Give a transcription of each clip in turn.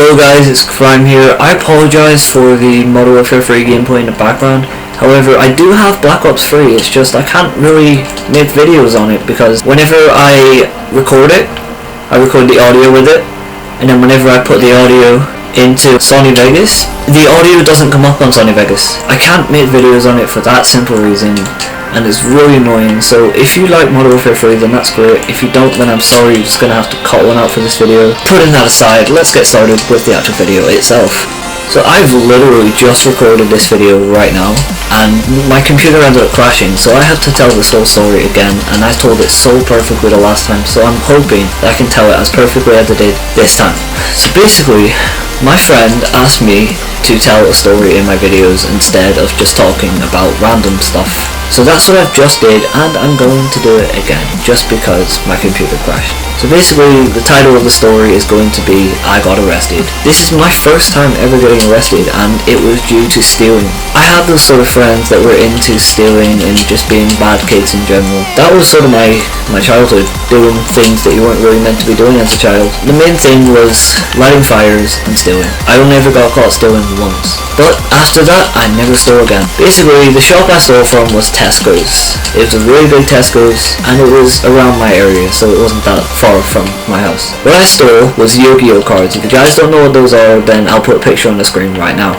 Hello guys, it's Crime here. I apologise for the Modern Warfare 3 gameplay in the background. However, I do have Black Ops 3, it's just I can't really make videos on it because whenever I record it, I record the audio with it, and then whenever I put the audio into Sony Vegas, the audio doesn't come up on Sony Vegas. I can't make videos on it for that simple reason, and it's really annoying. So if you like Modern Warfare 3, then that's great. If you don't, then I'm sorry, you're just gonna have to cut one out for this video. Putting that aside, let's get started with the actual video itself. So I've literally just recorded this video right now, and my computer ended up crashing, so I have to tell this whole story again, and I told it so perfectly the last time, so I'm hoping that I can tell it as perfectly as I did this time. So basically, my friend asked me to tell a story in my videos instead of just talking about random stuff. So that's what I've just did, and I'm going to do it again, just because my computer crashed. So basically, the title of the story is going to be I Got Arrested. This is my first time ever getting arrested, and it was due to stealing. I had those sort of friends that were into stealing and just being bad kids in general. That was sort of my childhood, doing things that you weren't really meant to be doing as a child. The main thing was lighting fires and stealing. I only ever got caught stealing once. But after that, I never stole again. Basically, the shop I stole from was Tesco's. It was a really big Tesco's, and it was around my area, so it wasn't that far from my house. What I stole was Yu-Gi-Oh cards. If you guys don't know what those are, then I'll put a picture on the screen right now.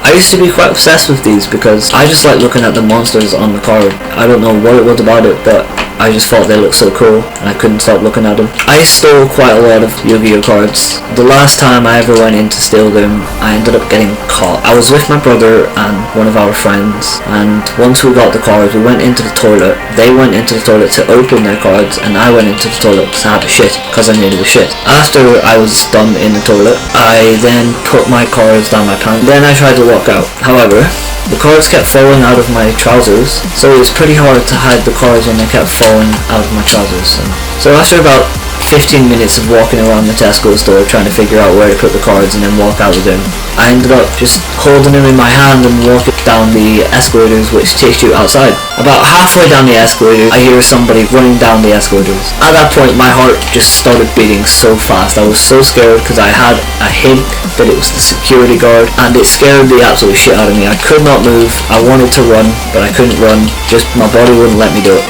I used to be quite obsessed with these because I just like looking at the monsters on the card. I don't know what it was about it, but I just thought they looked so cool and I couldn't stop looking at them. I stole quite a lot of Yu-Gi-Oh cards. The last time I ever went in to steal them, I ended up getting caught. I was with my brother and one of our friends, and once we got the cards, we went into the toilet. They went into the toilet to open their cards, and I went into the toilet because I had to shit, because I needed a shit. After I was done in the toilet, I then put my cards down my pants. Then I tried to walk out. However, the cards kept falling out of my trousers, so it was pretty hard to hide the cards when they kept falling out of my trousers. So after about 15 minutes of walking around the Tesco store trying to figure out where to put the cards and then walk out with them, I ended up just holding them in my hand and walking down the escalators which takes you outside. About halfway down the escalator, I hear somebody running down the escalators. At that point, my heart just started beating so fast. I was so scared because I had a hint that it was the security guard, and it scared the absolute shit out of me. I could not move. I wanted to run, but I couldn't run. Just my body wouldn't let me do it.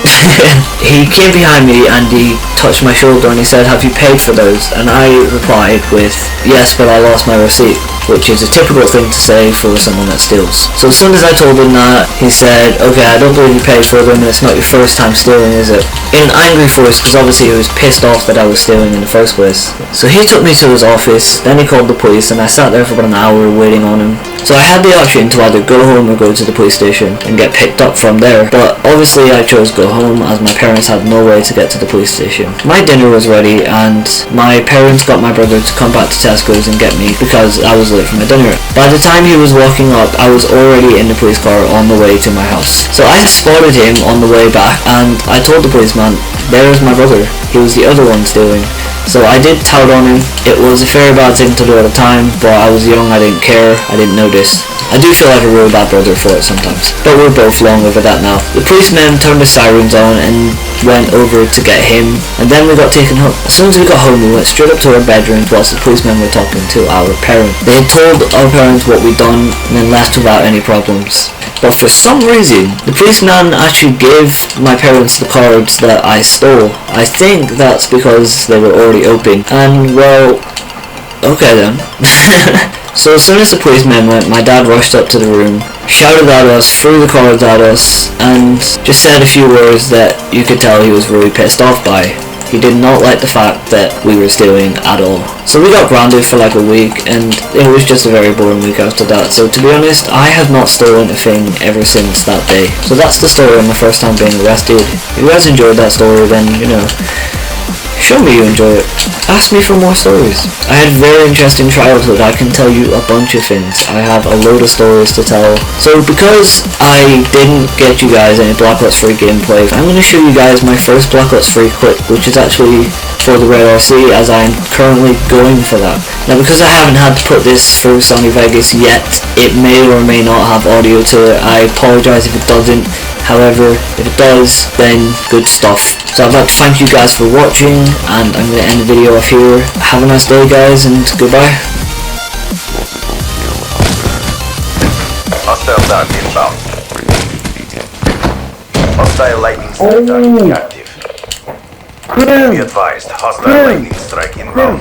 He came behind me and he touched my shoulder and he said, "Have you paid for those?" And I replied with, "Yes, but I lost my receipt," which is a typical thing to say for someone that steals. So as soon as I told him that, he said, "Okay, I don't believe you paid for them, and it's not your first time stealing, is it?" In an angry voice, because obviously he was pissed off that I was stealing in the first place. So he took me to his office, then he called the police, and I sat there for about an hour waiting on him. So I had the option to either go home or go to the police station and get picked up from there, but obviously I chose go home as my parents had no way to get to the police station. My dinner was ready and my parents got my brother to come back to Tesco's and get me because I was late for my dinner. By the time he was walking up, I was already in the police car on the way to my house. So I spotted him on the way back and I told the policeman, "There's my brother, he was the other one stealing." So I did tout on him. It was a very bad thing to do at the time, but I was young, I didn't care, I didn't notice. I do feel like a real bad brother for it sometimes, but we're both long over that now. The policemen turned the sirens on and went over to get him, and then we got taken home. As soon as we got home, we went straight up to our bedrooms whilst the policemen were talking to our parents. They had told our parents what we'd done and then left without any problems. But for some reason, the policeman actually gave my parents the cards that I stole. I think that's because they were already open. And well, okay then. So as soon as the policeman went, my dad rushed up to the room, shouted at us, threw the cards at us, and just said a few words that you could tell he was really pissed off by. He did not like the fact that we were stealing at all. So we got grounded for like a week, and it was just a very boring week after that. So to be honest, I have not stolen a thing ever since that day. So that's the story of my first time being arrested. If you guys enjoyed that story, then, you know, show me you enjoy it. Ask me for more stories. I had a very interesting childhood. I can tell you a bunch of things. I have a load of stories to tell. So because I didn't get you guys any Black Ops 3 gameplay, I'm going to show you guys my first Black Ops 3 clip, which is actually for the Red RC, as I'm currently going for that. Now because I haven't had to put this through Sony Vegas yet, it may or may not have audio to it. I apologise if it doesn't. However, if it does, then good stuff. So I'd like to thank you guys for watching, and I'm going to end the video off here. Have a nice day, guys, and goodbye. Hostile target inbound. Hostile lightning strike target active. Be advised, hostile lightning strike inbound.